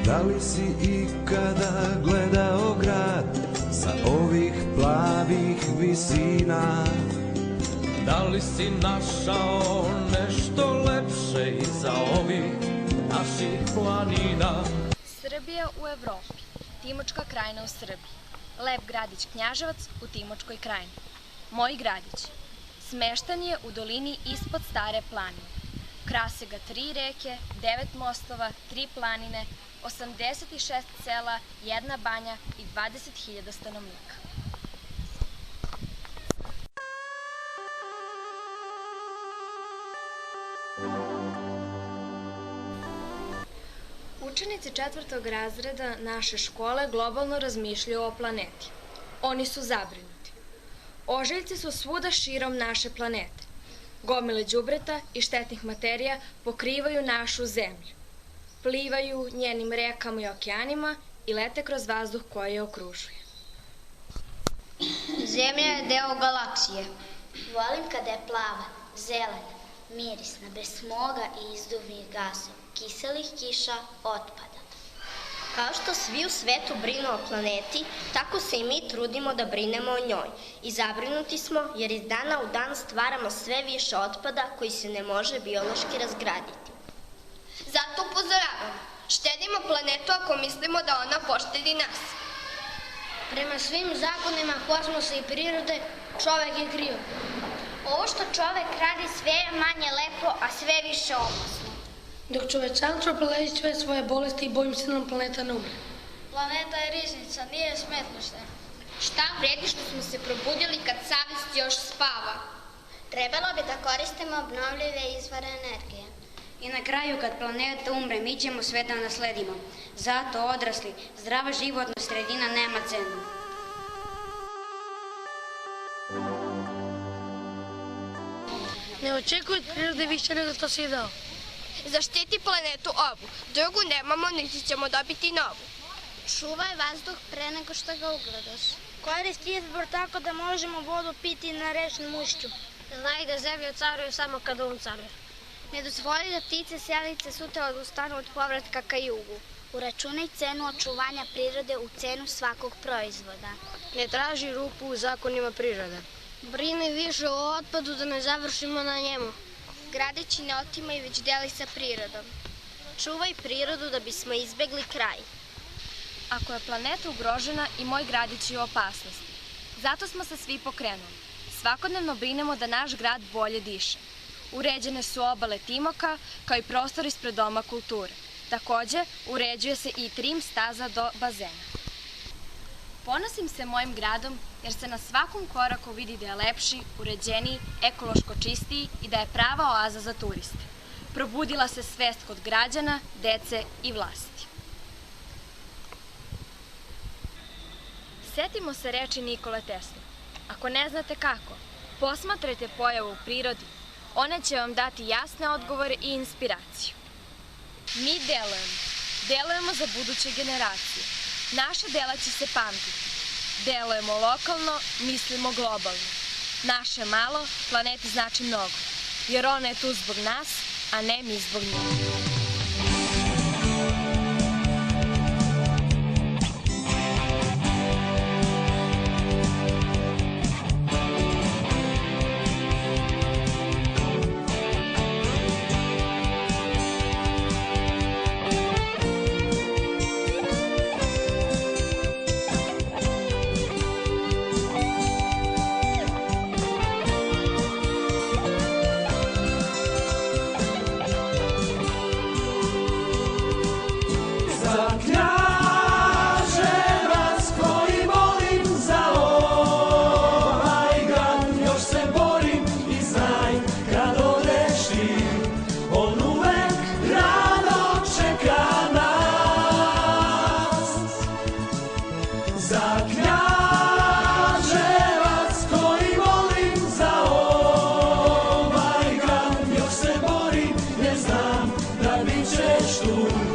Da li si ikada gledao grad sa ovih plavih visina? Da li si našao nešto lepše iza ovih naših planina? Srbija u Evropi, Timočka krajina u Srbiji, lep gradić Knjaževac u Timočkoj krajini. Moj gradić, smeštan je u dolini ispod Stare planine. Krase ga 3 reke, 9 mostova, 3 planine, 86 sela, 1 banja i 20.000 stanovnika. Učenici 4. razreda naše škole globalno razmišljaju o planeti. Oni su zabrinuti. Ožiljci su svuda širom naše planete. Gomile đubreta i štetnih materija pokrivaju našu zemlju. Plivaju njenim rekama i okeanima i lete kroz vazduh koji je okružuje. Zemlja je deo galaksije. Volim kada je plava, zelena, mirisna, bez smoga i izduvnih gasova, kiselih kiša, otpada. Kao što svi u svetu brinu o planeti, tako se i mi trudimo da brinemo o njoj. I zabrinuti smo jer iz dana u dan stvaramo sve više otpada koji se ne može biološki razgraditi. Zato upozoravamo, štedimo planetu ako mislimo da ona poštedi nas. Prema svim zakonima kosmosa i prirode, čovek je kriv. Ovo što čovek radi sve je manje lepo, a sve više opasno. Dok čovečanstvo prelazi sve svoje bolesti i bojim se da nam planeta ne umre. Planeta je riznica, nije smetlište. Šta vredi što smo se probudili kad savest još spava? Trebalo bi da koristimo obnovljive izvore energije. I na kraju, kad planeta umre, mi ćemo sve da nasledimo. Zato odrasli, zdrava životna sredina nema cenu. Ne očekuj od prirode više nego što si dao. Zaštiti planetu ovu, drugu nemamo niti ćemo dobiti novu. Čuvaj vazduh pre nego što ga ugledaš. Koristi izbor tako da možemo vodu piti na rečnom ušću. Znaj da zemlja caruje samo kada caruje. Ne dozvoli da ptice selice sutra odustanu od povratka ka jugu. Uračunaj cenu očuvanja prirode u cenu svakog proizvoda. Ne traži rupu u zakonima prirode. Brini više o otpadu da ne završimo na njemu. Gradeći ne otimaj već deli sa prirodom. Čuvaj prirodu da bismo izbegli kraj. Ako je planeta ugrožena i moj gradić je u opasnosti. Zato smo se svi pokrenuli. Svakodnevno brinemo da naš grad bolje diše. Uređene su obale Timoka, kao i prostor ispred Doma kulture. Takođe, uređuje se i trim staza do bazena. Ponosim se mojim gradom jer se na svakom koraku vidi da je lepši, uređeniji, ekološko čistiji i da je prava oaza za turiste. Probudila se svest kod građana, dece i vlasti. Setimo se reči Nikole Tesle. Ako ne znate kako, posmatrajte pojavu u prirodi. One će vam dati jasne odgovore i inspiraciju. Mi delujemo za buduće generacije. Naša dela će se pamtiti. Delujemo lokalno, mislimo globalno. Naše malo, planeti znači mnogo. Jer ona je tu zbog nas, a ne mi zbog nje. Tu